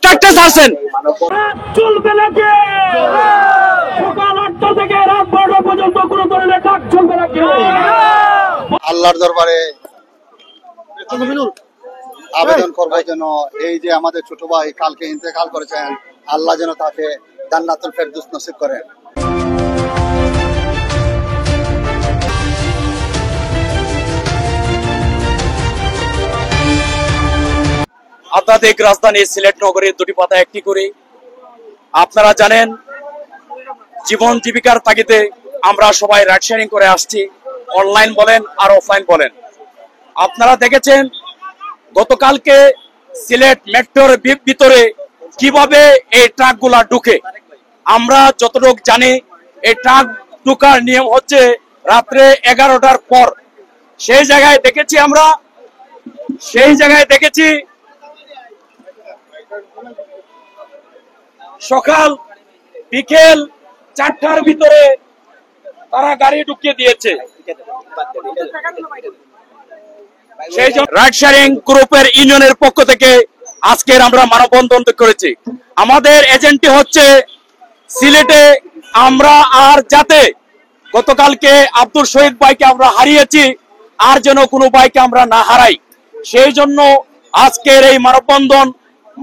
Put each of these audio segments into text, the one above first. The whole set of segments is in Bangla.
ট্রাকটা ছাড়ছেন। চলবে নাকি? সকাল ৮টা থেকে রাত ১২টা পর্যন্ত কোন ধরনের ট্রাক চলবে নাকি? আল্লাহর দরবারে আবেদন করবো যেন এই যে আমাদের ছোট ভাই কালকে ইন্তেকাল করেছেন, আল্লাহ যেন তাকে জান্নাতুল ফেরদৌস নসিব করেন। আধ্যাত্মিক রাজধানী সিলেট নগরীর দুটি পাতা একটি করে। আপনারা জানেন, জীবন জীবিকার তাগিদে আমরা সবাই রাইড শেয়ারিং করে আসছি, অনলাইন বলেন আর অফলাইন বলেন। আপনারা দেখেছেন গতকালকে সিলেট মেট্রোর ভিতরে কিভাবে এই ট্রাকগুলা ঢুকে। আমরা যতটুকু জানি এই ট্রাক ঢুকার নিয়ম হচ্ছে রাত্রে 11টার পর। সেই জায়গায় দেখেছি সকাল বিকেল 4টার ভিতরে তারা গাড়ি ঢুকিয়ে দিয়েছে। সেই জন্য রাইড শেয়ারিং গ্রুপের ইউনিয়নের পক্ষ থেকে আজকের আমরা মানববন্ধন করেছি। আমাদের এজেন্টটি হচ্ছে সিলেটে আমরা আর যাতে গতকালকে আব্দুল শহীদ ভাইকে আমরা হারিয়েছি, আর যেন কোনো ভাইকে আমরা না হারাই, সেই জন্য আজকের এই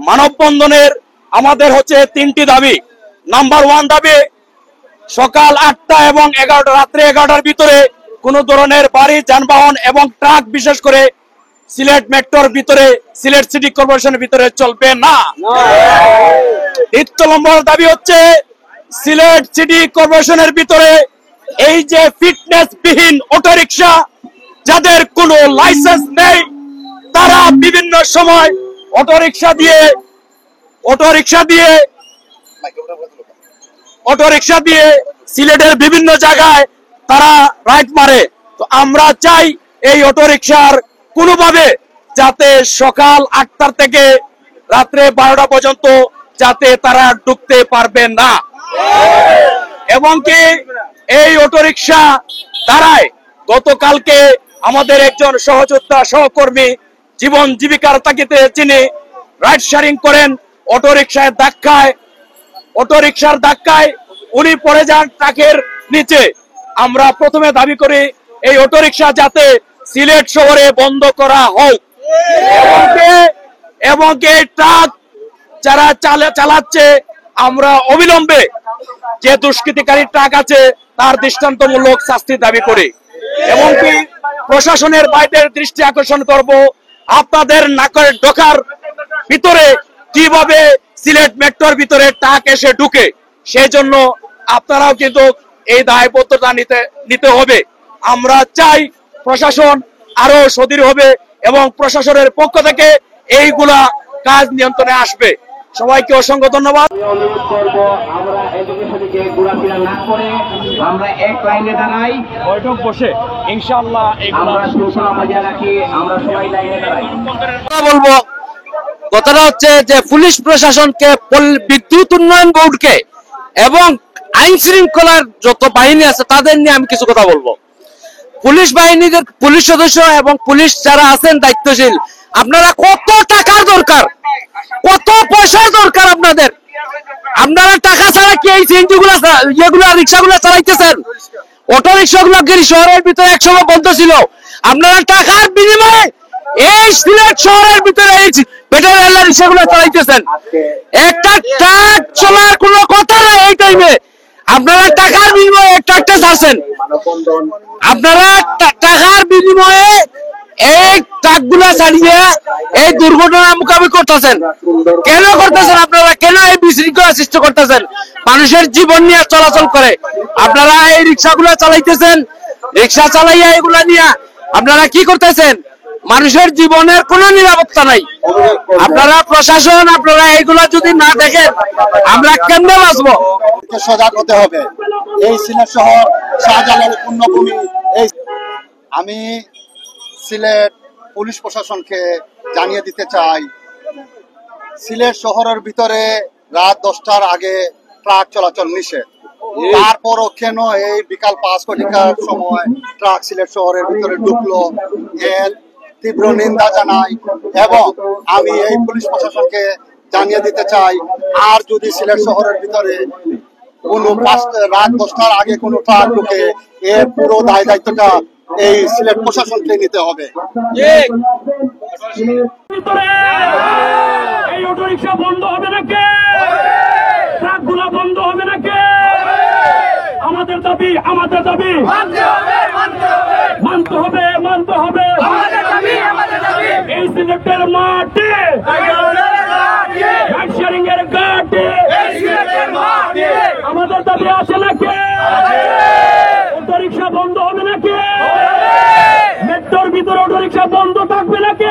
মানববন্ধনের আমাদের হচ্ছে 3টি দাবি। নাম্বার 1 দাবি, সকাল 8টা এবং 11টা রাত্রে 11টার ভিতরে কোন ধরনের বাড়ি যানবাহন এবং ট্রাক বিশেষ করে সিলেট মেট্রোর ভিতরে, সিলেট সিটি কর্পোরেশনের ভিতরে চলবে না। দ্বিতীয় নম্বর দাবি হচ্ছে সিলেট সিটি কর্পোরেশনের ভিতরে এই যে ফিটনেস বিহীন অটোরিকশা, যাদের কোনো লাইসেন্স নেই, তারা বিভিন্ন সময় অটোরিকশা দিয়ে সিলেটের বিভিন্ন জায়গায় তারা রাইড মারে। তো আমরা চাই এই অটোরিকশার কোনোভাবে যাতে সকাল 8টা থেকে রাত্রে 12টা পর্যন্ত যাতে তারা ঢুকতে পারবে না, এবং কি এই অটোরিকশা দ্বারায় গতকালকে আমাদের একজন সহকর্মী জীবন জীবিকার তাগিদে যিনি রাইড শেয়ারিং করেন, অটোরিকশার ধাক্কায় উনি পড়ে যান ট্রাকের নিচে। আমরা প্রথমে দাবি করি এই অটোরিকশা যাতে সিলেট শহরে বন্ধ করা হোক, এবং এই ট্রাক যারা চালাচ্ছে আমরা অবিলম্বে যে দুষ্কৃতিকারী ট্রাক আছে তার দৃষ্টান্তমূলক শাস্তি দাবি করি, এবং কি প্রশাসনের বাইরের দৃষ্টি আকর্ষণ করব আপনাদের নাকের ডোকার ভিতরে কিভাবে সিলেট মেট্রোর ভিতরে ট্রাক এসে ঢুকে। সেই জন্য আপনারাও কিন্তু এই দায়বদ্ধতা নিতে হবে। আমরা চাই প্রশাসন আরো সদৃঢ় হবে এবং প্রশাসনের পক্ষ থেকে এইগুলা কাজ নিয়ন্ত্রণে আসবে। সবাইকে অসংখ্য ধন্যবাদ। অনুরোধ করব আমরা এদিকে সেদিকে ঘোরাফেরা না করে আমরা এক লাইনে দাঁড়াই, বৈঠক বসে ইনশাআল্লাহ আমরা শৃঙ্খলা বজায় রাখি, আমরা সবাই লাইনে দাঁড়াই। বলবো কথাটা হচ্ছে যে পুলিশ প্রশাসনকে, বিদ্যুৎ উন্নয়ন বোর্ডকে এবং আইন শৃঙ্খলার যত বাহিনী আছে তাদের নিয়ে আমি কিছু কথা বলবো। পুলিশ বাহিনীদের, পুলিশ সদস্য এবং পুলিশ যারা আছেন দায়িত্বশীল, আপনারা কত টাকার দরকার, কত পয়সার দরকার আপনারা টাকা ছাড়া কি এই সিএনজি গুলা রিক্সাগুলো চালাইতেছেন? অটো রিক্সাগুলো শহরের ভিতরে একসময় বন্ধ ছিল, আপনারা টাকার বিনিময়ে এই সিলেট শহরের ভিতরে এই ব্যাটারি রিক্সাগুলো চালাইতেছেন। একটা ট্রাক চলার কোনো কথা নাই এই টাইমে, আপনারা টাকার বিনিময়ে ট্রাকটা ছাড়ছেন। আপনারা টাকার বিনিময়ে এই ট্রাকগুলা ছাড়িয়ে এই দুর্ঘটনার মোকাবিলা করতেছেন। কেন করতেছেন আপনারা? কেন এই বিশৃঙ্খলা সৃষ্টি করতেছেন? মানুষের জীবন নিয়ে চলাচল করে আপনারা এই রিক্সাগুলা চালাইতেছেন। রিক্সা চালাইয়া এগুলা নিয়ে আপনারা কি করতেছেন? মানুষের জীবনের কোনো নিরাপত্তা নাই। আপনারা প্রশাসন, আপনারা এইগুলা যদি না দেখেন আমরা কেমনে বাঁচবো? সজাগ হতে হবে। এই সিলেট শহর শাহজালালের পুণ্যভূমি। আমি সিলেট পুলিশ প্রশাসনকে জানিয়ে দিতে চাই, সিলেট শহরের ভিতরে রাত 10টার আগে ট্রাক চলাচল নিষেধ। তারপরও কেন এই বিকাল 5 ঘটিকার সময় ট্রাক সিলেট শহরের ভিতরে ঢুকলো, এর তীব্র নিন্দা জানাই। এবং আমি এই পুলিশ প্রশাসনকে জানিয়ে দিতে চাই, আর যদি সিলেট শহরের ভিতরে কোনো রাত 10টার আগে কোনো ট্রাক ঢুকে এর পুরো দায় দায়িত্বটা এই সিলেট প্রশাসনকে নিতে হবে। এই অটোরিকশা বন্ধ হবে নাকি? ট্রাকগুলো বন্ধ হবে নাকি? আমাদের দাবি মানতে হবে। এই সিলেটের মাটি শেয়ারিং এর ঘাটে আমাদের দাবি আছে নাকি? অটোরিকশা বন্ধ হবে নাকি? মেট্রোর ভিতরে অটোরিকশা বন্ধ থাকবে নাকি?